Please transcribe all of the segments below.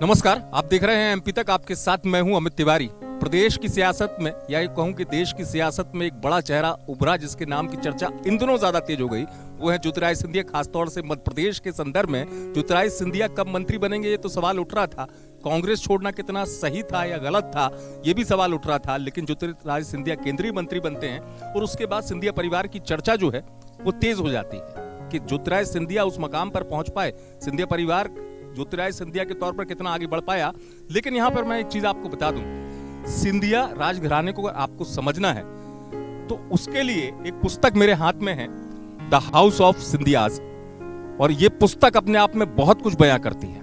नमस्कार, आप देख रहे हैं एमपी तक। आपके साथ मैं हूं अमित तिवारी। प्रदेश की सियासत में या ये कहूं कि देश की सियासत में एक बड़ा चेहरा उभरा जिसके नाम की चर्चा इन दिनों ज्यादा तेज हो गई, वो है ज्योतिरादित्य सिंधिया। खासतौर से मध्य प्रदेश के संदर्भ में ज्योतिरादित्य सिंधिया कब मंत्री बनेंगे ये तो सवाल उठ रहा था। कांग्रेस छोड़ना कितना सही था या गलत था ये भी सवाल उठ रहा था। लेकिन ज्योतिरादित्य सिंधिया केंद्रीय मंत्री बनते हैं और उसके बाद सिंधिया परिवार की चर्चा जो है वो तेज हो जाती है कि ज्योतिरादित्य सिंधिया उस मकाम पर पहुंच पाए, सिंधिया परिवार ज्योतिरादित्य सिंधिया के तौर पर कितना आगे बढ़ पाया। लेकिन यहां पर मैं एक चीज आपको बता दूं, सिंधिया राजघराने को अगर आपको समझना है तो उसके लिए एक पुस्तक मेरे हाथ में है, द हाउस ऑफ सिंधियाज। और ये पुस्तक अपने आप में बहुत कुछ बयां करती है।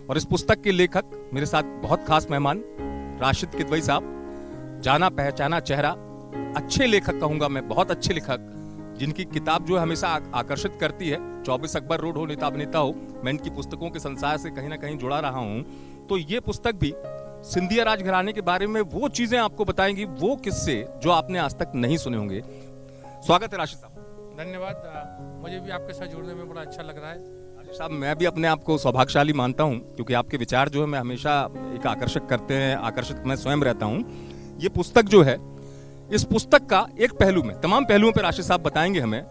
और इस पुस्तक के लेखक मेरे साथ बहुत खास मेहमान राशिद किदवई साहब, जाना पहचाना चेहरा, अच्छे लेखक कहूंगा मैं, बहुत अच्छे लेखक जिनकी किताब जो हमेशा आकर्षित करती है। 24 अकबर रोड हो, नेता अभिनेता हो, मैं इनकी पुस्तकों के संसार से कहीं ना कहीं जुड़ा रहा हूं। तो ये पुस्तक भी सिंधिया राजघराने के बारे में वो चीजें आपको बताएंगी, वो किस्से जो आपने आज तक नहीं सुने होंगे। स्वागत है राशिद साहब। धन्यवाद। मुझे भी आपके साथ जुड़ने में बड़ा अच्छा लग रहा है। राशिद साहब, मैं भी अपने आप को सौभाग्यशाली मानता हूं क्योंकि आपके विचार जो है मैं हमेशा एक आकर्षक करते हैं, आकर्षित मैं स्वयं रहता हूं। ये पुस्तक जो है, इस पुस्तक का एक पहलू में, तमाम पहलुओं पर राशिद साहब बताएंगे हमें,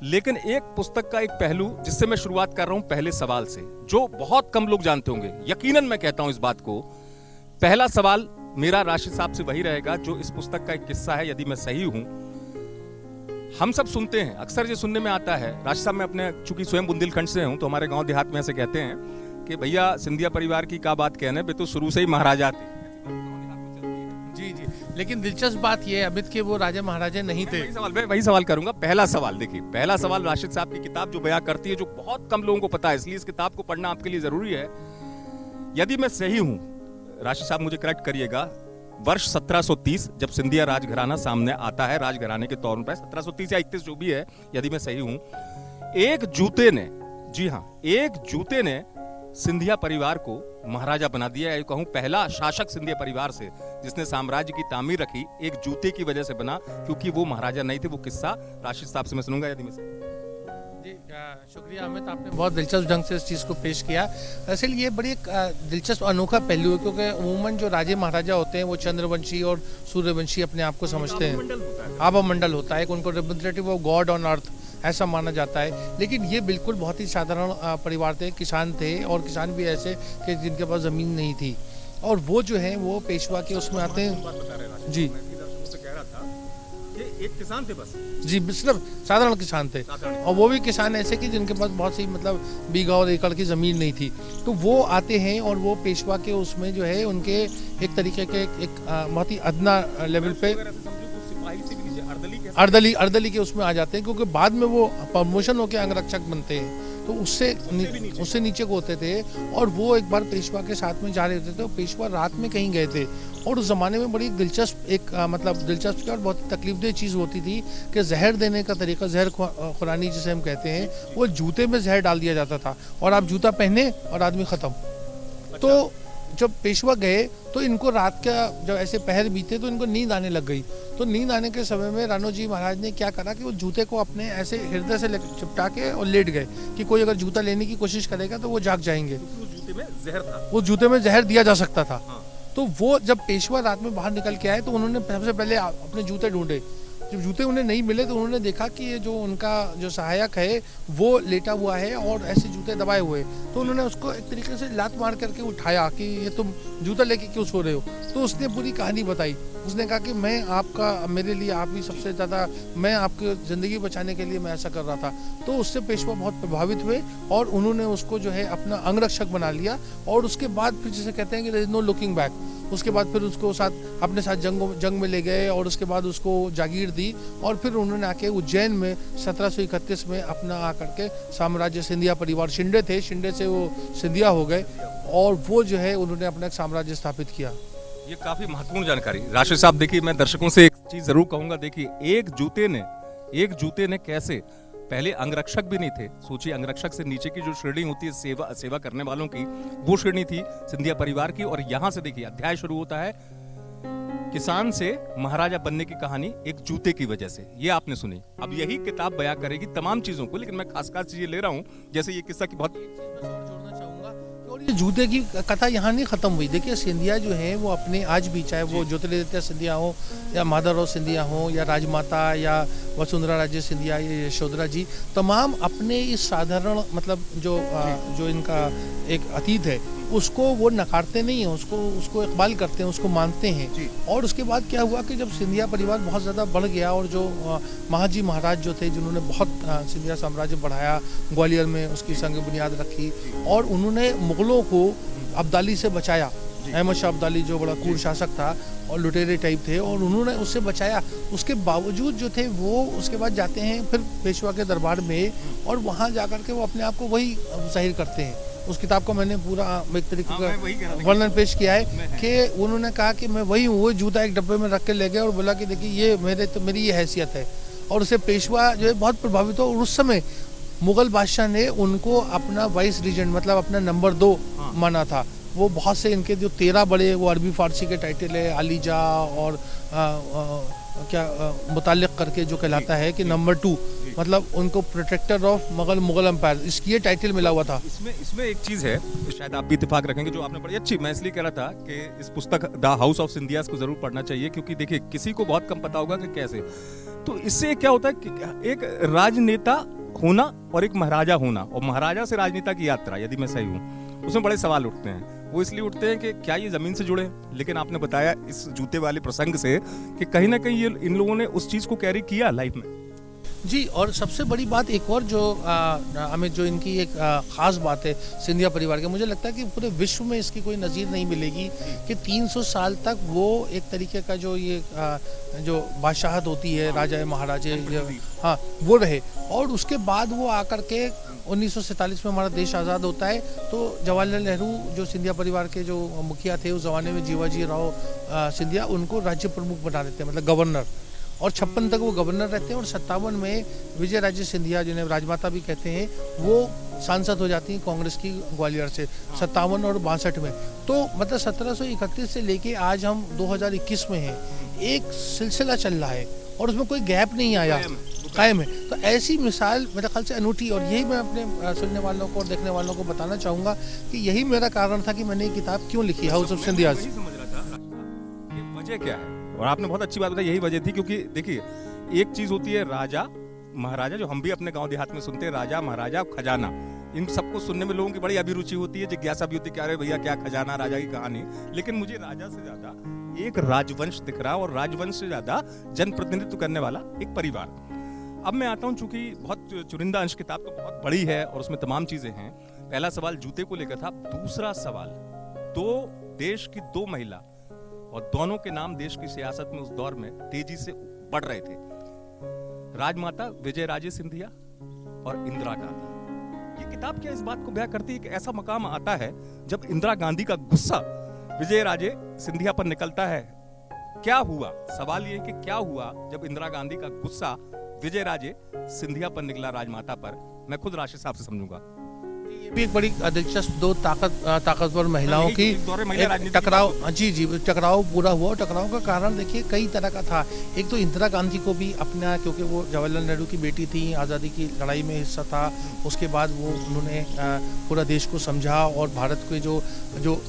लेकिन एक पुस्तक का एक पहलू जिससे मैं शुरुआत कर रहा हूं पहले सवाल से, जो बहुत कम लोग जानते होंगे। यकीनन मैं कहता हूं इस बात को। पहला सवाल मेरा राशिद साहब से वही रहेगा जो इस पुस्तक का एक किस्सा है, यदि मैं सही हूं। हम सब सुनते हैं, अक्सर ये सुनने में आता है, राशिद साहब मैं अपने चूंकि स्वयं बुंदेलखंड से हूं तो हमारे गांव देहात में ऐसे कहते हैं कि भैया सिंधिया परिवार की क्या बात कहने, बे तो शुरू से ही महाराजा थे। जी जी, लेकिन दिलचस्प बात यह है अमित के वो राजा महाराजा नहीं थे। वही सवाल करूंगा। पहला सवाल देखिए, पहला सवाल राशिद साहब की किताब जो बयां करती है, जो बहुत कम लोगों को पता है, इसलिए इस किताब को पढ़ना आपके लिए जरूरी है। यदि मैं सही हूं, राशिद साहब मुझे करेक्ट करिएगा, वर्ष 1730 जब सिंधिया राजघराना सामने आता है राजघराने के तौर पर, 1730 या 31 जो भी है, यदि मैं सही हूं, एक जूते ने, जी हां, एक जूते ने सिंधिया परिवार को महाराजा बना दिया है। कहूं पहला शासक सिंधिया परिवार से जिसने साम्राज्य की तामीर रखी, एक जूते की वजह से बना, क्योंकि वो महाराजा नहीं थे। वो किस्सा राशिद साहब से मैं सुनूंगा यदि मैं सही। जी शुक्रिया अमित, आपने बहुत दिलचस्प ढंग से इस चीज़ को पेश किया। असल ये बड़ी एक दिलचस्प अनोखा पहलू है, क्योंकि अमूमन जो राजे महाराजा होते हैं वो चंद्रवंशी और सूर्यवंशी अपने आप को समझते हैं। आभा मंडल होता है, उनको representative of God on earth ऐसा माना जाता है। लेकिन ये बिल्कुल बहुत ही साधारण परिवार थे, किसान थे, और किसान भी ऐसे कि जिनके पास ज़मीन नहीं थी, और वो जो है वो पेशवा के उसमें आते हैं। जी, एक किसान थे बस, जी, सिर्फ साधारण किसान थे, और वो भी किसान ऐसे कि जिनके पास बहुत सी मतलब बीघा और एकड़ की ज़मीन नहीं थी। तो वो आते हैं और वो पेशवा के उसमें जो है उनके एक तरीके के एक बहुत ही अदना लेवल पे अर्दली के उसमें आ जाते हैं, क्योंकि बाद में वो प्रमोशन होकर अंगरक्षक बनते हैं, तो उससे नीचे को होते थे। और वो एक बार पेशवा के साथ में जा रहे होते थे, तो पेशवा रात में कहीं गए थे, और उस ज़माने में बड़ी दिलचस्प दिलचस्प और बहुत तकलीफदेह चीज़ होती थी कि जहर देने का तरीका, जहर खुरानी जिसे हम कहते हैं, वो जूते में जहर डाल दिया जाता था, और आप जूता पहने और आदमी ख़त्म। तो जब पेशवा गए तो इनको रात का जब ऐसे पहर बीते तो इनको नींद आने लग गई। तो नींद आने के समय में रानोजी महाराज ने क्या करा कि वो जूते को अपने ऐसे हृदय से चिपटा के और लेट गए कि कोई अगर जूता लेने की कोशिश करेगा तो वो जाग जाएंगे। उस जूते में जहर था, वो जूते में जहर दिया जा सकता था। हाँ। तो वो जब पेशवा रात में बाहर निकल के आए तो उन्होंने सबसे पहले अपने जूते ढूंढे। जब जूते उन्हें नहीं मिले तो उन्होंने देखा कि ये जो उनका जो सहायक है वो लेटा हुआ है और ऐसे जूते दबाए हुए। तो उन्होंने उसको एक तरीके से लात मार करके उठाया कि ये तुम जूता लेके क्यों सो रहे हो। तो उसने पूरी कहानी बताई। उसने कहा कि मैं आपका, मेरे लिए आप ही सबसे ज़्यादा, मैं आपकी ज़िंदगी बचाने के लिए मैं ऐसा कर रहा था। तो उससे पेशवा बहुत प्रभावित हुए और उन्होंने उसको जो है अपना अंगरक्षक बना लिया। और उसके बाद फिर जिसे कहते हैं कि there is no looking back, उसके बाद फिर उसको साथ अपने साथ जंग में ले गए, और उसके बाद उसको जागीर दी, और फिर उन्होंने आके उज्जैन में 1731 में अपना आकर के साम्राज्य, सिंधिया परिवार, शिंदे थे, शिंदे से वो सिंधिया हो गए, और वो जो है उन्होंने अपना एक साम्राज्य स्थापित किया। ये काफी महत्वपूर्ण जानकारी राशिद साहब। देखिए, मैं दर्शकों से एक चीज जरूर कहूंगा, देखिए एक जूते ने कैसे, पहले अंगरक्षक भी नहीं थे, सोचिए अंगरक्षक से नीचे की जो श्रेणी होती है सेवा करने वालों की, वो श्रेणी थी सिंधिया परिवार की। और यहां से देखिए अध्याय शुरू होता है किसान से महाराजा बनने की कहानी एक जूते की वजह से। ये आपने सुनी। अब यही किताब बयां करेगी तमाम चीजों को, लेकिन मैं खास चीजें ले रहा हूं, जैसे ये किस्सा की बहुत जोड़ना चाहूंगा। और जूते की कथा यहाँ नहीं खत्म हुई। देखिए सिंधिया जो है वो अपने आज भी, चाहे वो ज्योतिरादित्य सिंधिया हो या माधवराव सिंधिया हो या राजमाता या वसुंधरा राजे सिंधिया या यशोधरा जी, तमाम अपने इस साधारण मतलब जो इनका एक अतीत है उसको वो नकारते नहीं हैं, उसको इकबाल करते हैं, उसको मानते हैं। और उसके बाद क्या हुआ कि जब सिंधिया परिवार बहुत ज़्यादा बढ़ गया और जो महाजी महाराज जो थे जिन्होंने बहुत सिंधिया साम्राज्य बढ़ाया, ग्वालियर में उसकी संग बुनियाद रखी और उन्होंने मुगलों को अब्दाली से बचाया। अहमद शाह अब्दाली जो बड़ा क्रूर शासक था और लुटेरे टाइप थे और उन्होंने उससे बचाया। उसके बावजूद जो थे वो उसके बाद जाते हैं फिर पेशवा के दरबार में और वहाँ जाकर के वो अपने आप को वही जाहिर करते हैं। उस किताब को मैंने पूरा एक तरीके का वर्णन पेश किया है कि उन्होंने कहा कि मैं वही हूँ, वो जूता एक डब्बे में रख के ले गए और बोला कि देखिए ये मेरी ये हैसियत है। और उसे पेशवा जो है बहुत प्रभावित हो और उस समय मुगल बादशाह ने उनको अपना वाइस रीजेंट मतलब अपना नंबर 2 माना था। वो बहुत से इनके जो 13 बड़े वो अरबी फारसी के टाइटल है, अलीजा और मुतालिक करके जो कहलाता है कि नंबर 2 मतलब उनको प्रोटेक्टर ऑफ मुगल एम्पायर, इसकी ये टाइटल मिला हुआ था। इसमें एक चीज है शायद आप भी इत्तेफाक रखेंगे जो आपने पढ़ी अच्छी, मैं इसलिए कह रहा था कि इस पुस्तक द हाउस ऑफ सिंधियास को जरूर पढ़ना चाहिए क्योंकि देखिए किसी को बहुत कम पता होगा कि कैसे। तो इससे क्या होता है कि एक राजनेता होना और एक महाराजा होना और महाराजा से राजनेता की यात्रा, यदि मैं सही हूँ, उसमें बड़े सवाल उठते हैं। वो इसलिए उठते हैं कि क्या ये जमीन से जुड़े हैं, लेकिन आपने बताया इस जूते वाले प्रसंग से कि कहीं ना कहीं ये इन लोगों ने उस चीज को कैरी किया लाइफ में। जी, और सबसे बड़ी बात एक और जो हमें जो इनकी एक ख़ास बात है सिंधिया परिवार के, मुझे लगता है कि पूरे विश्व में इसकी कोई नज़ीर नहीं मिलेगी कि 300 साल तक वो एक तरीके का जो ये जो बादशाहत होती है, राजा महाराजे, हाँ वो रहे। और उसके बाद वो आकर के 1947 में हमारा देश आज़ाद होता है तो जवाहरलाल नेहरू जो सिंधिया परिवार के जो मुखिया थे उस ज़माने में जीवाजी राव सिंधिया, उनको राज्य प्रमुख बना देते हैं मतलब गवर्नर। और 56 तक वो गवर्नर रहते हैं और 57 में विजय राजे सिंधिया जिन्हें राजमाता भी कहते हैं वो सांसद हो जाती हैं कांग्रेस की ग्वालियर से 57 और 62 में। तो मतलब 1731 से लेके आज हम 2021 में हैं, एक सिलसिला चल रहा है और उसमें कोई गैप नहीं आया, कायम है। तो ऐसी मिसाल मेरे ख्याल से अनूठी, और यही मैं अपने सुनने वालों को और देखने वालों को बताना चाहूँगा कि यही मेरा कारण था कि मैंने ये किताब क्यों लिखी, हाउस ऑफ सिंधियास। वजह क्या है? और आपने बहुत अच्छी बात बताई, यही वजह थी क्योंकि देखिए एक चीज होती है राजा महाराजा, जो हम भी अपने गांव देहात में सुनते हैं, राजा महाराजा खजाना, इन सबको सुनने में लोगों की बड़ी अभिरुचि होती है, जिज्ञासा भी होती है, क्या रे भैया क्या खजाना, राजा की कहानी। लेकिन मुझे राजा से ज्यादा एक राजवंश दिख रहा और राजवंश से ज्यादा जनप्रतिनिधित्व करने वाला एक परिवार। अब मैं आता हूँ, चूंकि बहुत चुनिंदा अंश किताब तो बहुत बड़ी है और उसमें तमाम चीजें हैं। पहला सवाल जूते को लेकर था, दूसरा सवाल देश की 2 महिला और दोनों के नाम देश की सियासत में उस दौर में तेजी से बढ़ रहे थे, राजमाता विजय राजे सिंधिया और इंदिरा गांधी। ये किताब क्या इस बात को बयां करती है कि ऐसा मकाम आता है जब इंदिरा गांधी का गुस्सा विजय राजे सिंधिया पर निकलता है। क्या हुआ? सवाल ये है कि क्या हुआ जब इंदिरा गांधी का गुस्सा विजय राजे सिंधिया पर निकला राजमाता पर? मैं खुद राशिद साहब से समझूंगा। ये भी एक बड़ी दिलचस्प 2 ताकतवर महिलाओं की टकराव, जी टकराव पूरा हुआ। और टकराव का कारण देखिए कई तरह का था। एक तो इंदिरा गांधी को भी अपना, क्योंकि वो जवाहरलाल नेहरू की बेटी थी, आज़ादी की लड़ाई में हिस्सा था, उसके बाद वो उन्होंने पूरा देश को समझा और भारत के जो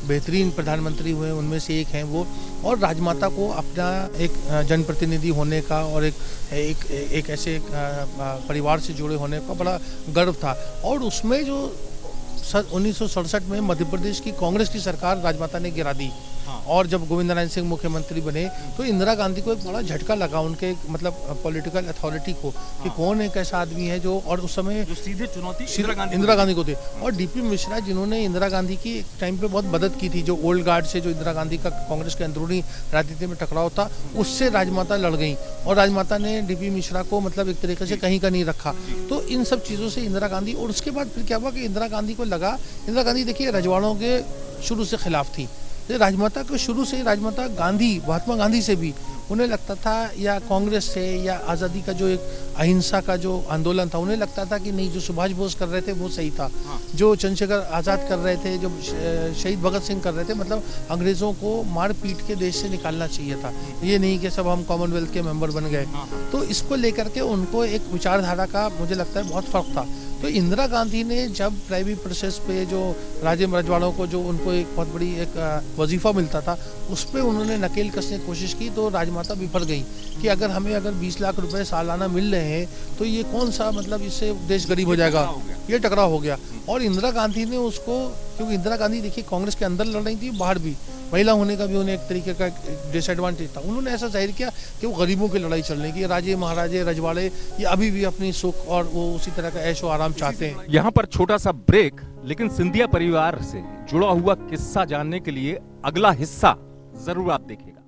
बेहतरीन प्रधानमंत्री हुए उनमें से एक हैं वो। और राजमाता को अपना एक जनप्रतिनिधि होने का और एक ऐसे परिवार से जुड़े होने का बड़ा गर्व था। और उसमें जो 1967 में मध्य प्रदेश की कांग्रेस की सरकार राजमाता ने गिरा दी। और जब गोविंद नारायण सिंह मुख्यमंत्री बने तो इंदिरा गांधी को एक बड़ा झटका लगा उनके मतलब पॉलिटिकल अथॉरिटी को कि कौन एक ऐसा आदमी है जो, और उस समय जो सीधे चुनौती इंदिरा गांधी को थे। और डीपी मिश्रा जिन्होंने इंदिरा गांधी की एक टाइम पे बहुत मदद की थी, जो ओल्ड गार्ड से जो इंदिरा गांधी का कांग्रेस के अंदरूनी राजनीति में टकराव था, उससे राजमाता लड़ गई और राजमाता ने डीपी मिश्रा को मतलब एक तरीके से कहीं का नहीं रखा। तो इन सब चीज़ों से इंदिरा गांधी, और उसके बाद फिर क्या हुआ कि इंदिरा गांधी को लगा, इंदिरा गांधी देखिए रजवाड़ों के शुरू से खिलाफ थी। राजमाता को शुरू से, राजमाता गांधी, महात्मा गांधी से भी उन्हें लगता था, या कांग्रेस से, या आज़ादी का जो एक अहिंसा का जो आंदोलन था, उन्हें लगता था कि नहीं, जो सुभाष बोस कर रहे थे वो सही था, जो चंद्रशेखर आज़ाद कर रहे थे, जो शहीद भगत सिंह कर रहे थे, मतलब अंग्रेज़ों को मार पीट के देश से निकालना चाहिए था, ये नहीं कि सब हम कॉमनवेल्थ के मेंबर बन गए। तो इसको लेकर के उनको एक विचारधारा का मुझे लगता है बहुत फ़र्क था। तो इंदिरा गांधी ने जब प्राइवेट प्रोसेस पे जो राजे रजवाड़ों को जो उनको एक बहुत बड़ी एक वजीफा मिलता था, उस पर उन्होंने नकेल कसने की कोशिश की, तो राजमाता बिफर गई कि अगर 20 लाख रुपए सालाना मिल रहे हैं तो ये कौन सा, मतलब इससे देश गरीब हो जाएगा, ये टकराव हो गया। और इंदिरा गांधी ने उसको, क्योंकि इंदिरा गांधी देखिए कांग्रेस के अंदर लड़ रही थी, बाहर भी, महिला होने का भी उन्हें एक तरीके का डिसएडवांटेज था, उन्होंने ऐसा जाहिर किया कि वो गरीबों की लड़ाई चल रही है, राजे महाराजे रजवाड़े ये अभी भी अपनी सुख और वो उसी तरह का ऐशो आराम चाहते हैं। यहाँ पर छोटा सा ब्रेक, लेकिन सिंधिया परिवार से जुड़ा हुआ किस्सा जानने के लिए अगला हिस्सा जरूर आप देखिएगा।